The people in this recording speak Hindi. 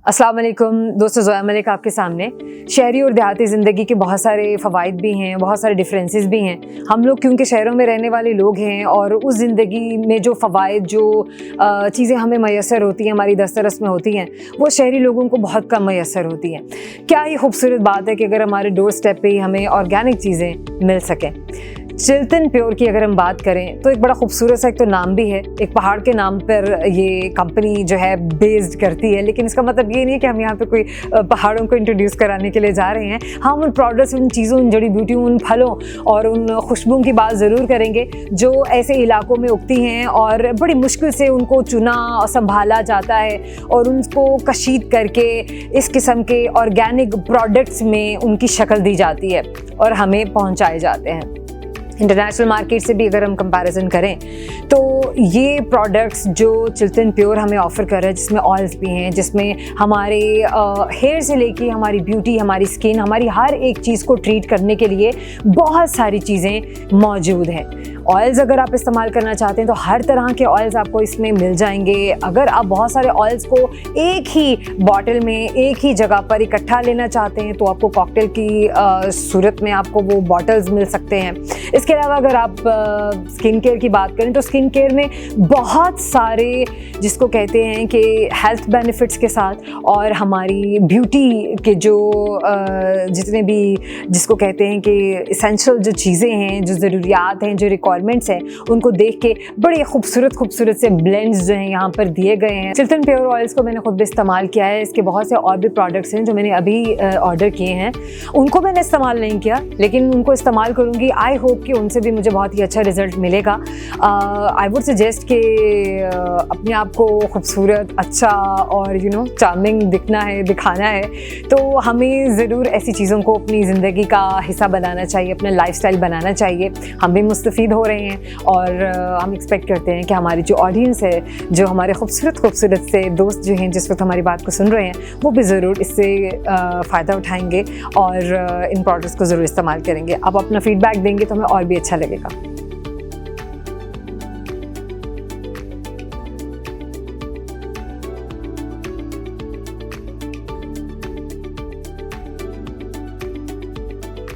अस्सलाम वालेकुम दोस्तों, ज़ोया मलिक आपके सामने। शहरी और देहाती ज़िंदगी के बहुत सारे फ़वाइद भी हैं, बहुत सारे डिफरेंसेस भी हैं। हम लोग क्योंकि शहरों में रहने वाले लोग हैं और उस ज़िंदगी में जो फ़वाइद, जो चीज़ें हमें मैसर होती हैं, हमारी दस्तरस में होती हैं, वो शहरी लोगों को बहुत कम मैसर होती हैं। क्या ये खूबसूरत बात है कि अगर हमारे डोर स्टेप पे ही हमें ऑर्गेनिक चीज़ें मिल सकें। चिल्टन प्योर की अगर हम बात करें तो एक बड़ा खूबसूरत सा एक तो नाम भी है, एक पहाड़ के नाम पर ये कंपनी जो है बेस्ड करती है, लेकिन इसका मतलब ये नहीं है कि हम यहाँ पे कोई पहाड़ों को इंट्रोड्यूस कराने के लिए जा रहे हैं। हम उन प्रोडक्ट्स, उन चीज़ों, उन जड़ी बूटियों, उन फलों और उन खुशबुओं की बात ज़रूर करेंगे जो ऐसे इलाकों में उगती हैं और बड़ी मुश्किल से उनको चुना और संभाला जाता है और उनको कशीद करके इस किस्म के ऑर्गेनिक प्रोडक्ट्स में उनकी शक्ल दी जाती है और हमें पहुँचाए जाते हैं। इंटरनेशनल मार्केट से भी अगर हम कंपैरिजन करें तो ये प्रोडक्ट्स जो चिल्टन प्योर हमें ऑफ़र कर रहा है, जिसमें ऑयल्स भी हैं, जिसमें हमारे हेयर से लेके हमारी ब्यूटी, हमारी स्किन, हमारी हर एक चीज़ को ट्रीट करने के लिए बहुत सारी चीज़ें मौजूद हैं। ऑयल्स अगर आप इस्तेमाल करना चाहते हैं तो हर तरह के ऑयल्स आपको इसमें मिल जाएंगे। अगर आप बहुत सारे ऑयल्स को एक ही बॉटल में, एक ही जगह पर इकट्ठा लेना चाहते हैं तो आपको कॉकटेल की सूरत में आपको वो बॉटल्स मिल सकते हैं। इसके अलावा अगर आप स्किन केयर की बात करें तो स्किन केयर में बहुत सारे, जिसको कहते हैं कि हेल्थ बेनिफिट्स के साथ और हमारी ब्यूटी के जो जितने भी, जिसको कहते हैं कि इसेंशियल जो चीज़ें हैं, जो ज़रूरियात हैं, जो रिक्वायरमेंट्स हैं, उनको देख के बड़े खूबसूरत से ब्लेंड्स जो हैं यहाँ पर दिए गए हैं। चिल्टन प्योर ऑयल्स को मैंने खुद भी इस्तेमाल किया है। इसके बहुत से और भी प्रोडक्ट्स हैं जो मैंने अभी ऑर्डर किए हैं, उनको मैंने इस्तेमाल नहीं किया, लेकिन उनको इस्तेमाल करूँगी। आई होप कि उनसे भी मुझे बहुत ही अच्छा रिजल्ट मिलेगा। आई वुड सजेस्ट कि अपने आप को खूबसूरत, अच्छा और चार्मिंग दिखना है, दिखाना है तो हमें ज़रूर ऐसी चीज़ों को अपनी ज़िंदगी का हिस्सा बनाना चाहिए, अपना लाइफस्टाइल बनाना चाहिए। हम भी मुस्तफ़ीद हो रहे हैं और हम एक्सपेक्ट करते हैं कि हमारी जो ऑडियंस है, जो हमारे खूबसूरत से दोस्त जो हैं जिस वक्त हमारी बात को सुन रहे हैं, वो भी ज़रूर इससे फ़ायदा उठाएंगे और इन प्रोडक्ट्स को ज़रूर इस्तेमाल करेंगे। आप अपना फ़ीडबैक देंगे तो हमें और भी अच्छा लगेगा।